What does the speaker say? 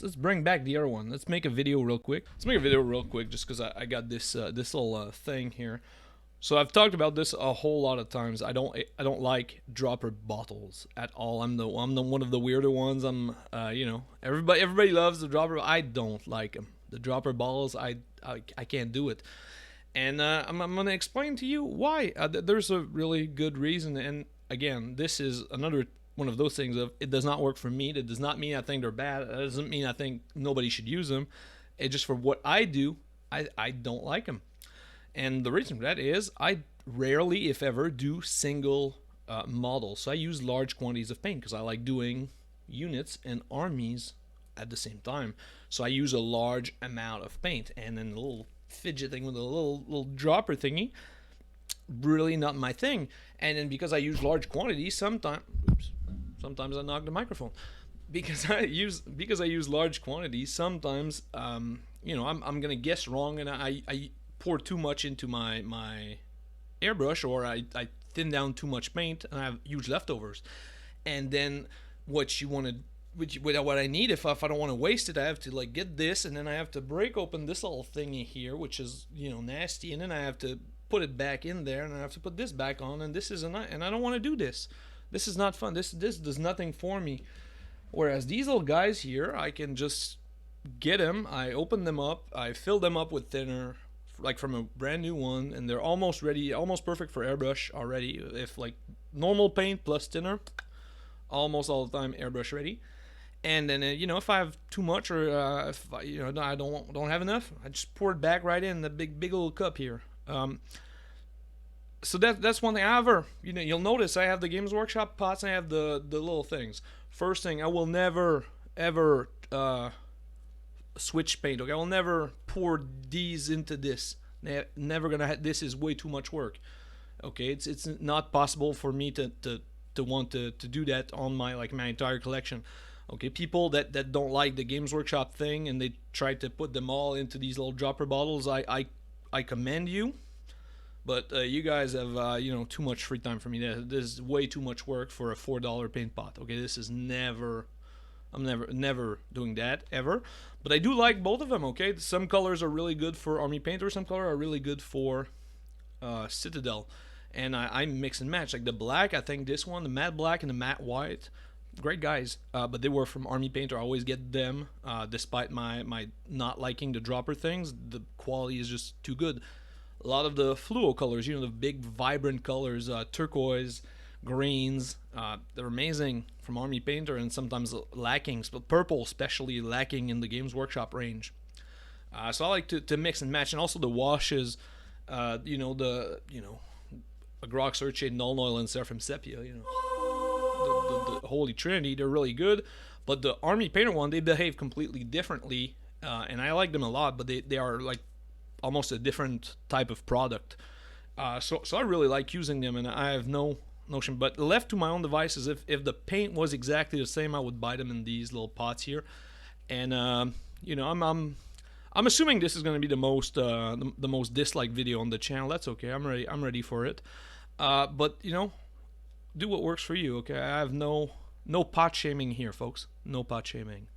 let's bring back the other one. Let's make a video real quick. Let's make a video real quick just because I got this this little thing here. So I've talked about this a whole lot of times. I don't like dropper bottles at all. I'm the one of the weirder ones. You know, everybody loves the dropper. I don't like them. The dropper bottles, I can't do it. And I'm gonna explain to you why. There's a really good reason. And again, this is another one of those things of it does not work for me. That does not mean I think they're bad. That doesn't mean I think nobody should use them. It's just for what I do, I don't like them. And the reason for that is I rarely, if ever, do single models. So I use large quantities of paint because I like doing units and armies at the same time. So I use a large amount of paint, and then a little fidget thing with a little dropper thingy, really not my thing. And then because I use large quantities, sometimes I knock the microphone. Because I use large quantities, sometimes you know, I'm gonna guess wrong, and I pour too much into my airbrush, or I thin down too much paint, and I have huge leftovers. And then what I need, if I don't want to waste it, I have to like get this, and then I have to break open this little thingy here, which is, you know, nasty, and then I have to put it back in there, and I have to put this back on, and and I don't want to do this. This is not fun. This does nothing for me. Whereas these little guys here, I can just get them, I open them up, I fill them up with thinner, like from a brand new one, and they're almost ready, almost perfect for airbrush already. If like normal paint plus thinner, almost all the time airbrush ready. And then you know, if I have too much, or if you know, I don't have enough, I just pour it back right in the big little cup here. So that's one thing. However, you know, you'll notice I have the Games Workshop pots and I have the little things. First thing, I will never ever switch paint. Okay, I will never pour these into this. Never gonna. This is way too much work. Okay, it's not possible for me to want to do that on my entire collection. Okay, people that don't like the Games Workshop thing and they try to put them all into these little dropper bottles, I commend you. But you guys have you know, too much free time for me. This is way too much work for a $4 paint pot. Okay, this is never. I'm never doing that ever. But I do like both of them. Okay, some colors are really good for Army Painter. Some colors are really good for Citadel. And I mix and match. Like the black, I think this one, the matte black and the matte white, great guys. But they were from Army Painter. I always get them, despite my not liking the dropper things. The quality is just too good. A lot of the fluo colors, you know, the big vibrant colors, turquoise, greens, they're amazing from Army Painter, and sometimes lacking, but purple especially lacking in the Games Workshop range. So I like to mix and match, and also the washes, you know, a Grok Searchade, Null Oil, and Seraphim Sepia, you know, the Holy Trinity, they're really good. But the Army Painter one, they behave completely differently, and I like them a lot, but they are like almost a different type of product. So I really like using them, and I have no notion. But left to my own devices, if the paint was exactly the same, I would buy them in these little pots here. And you know, I'm assuming this is going to be the most disliked video on the channel. That's okay. I'm ready for it. But you know, do what works for you. Okay, I have no pot shaming here, folks. No pot shaming.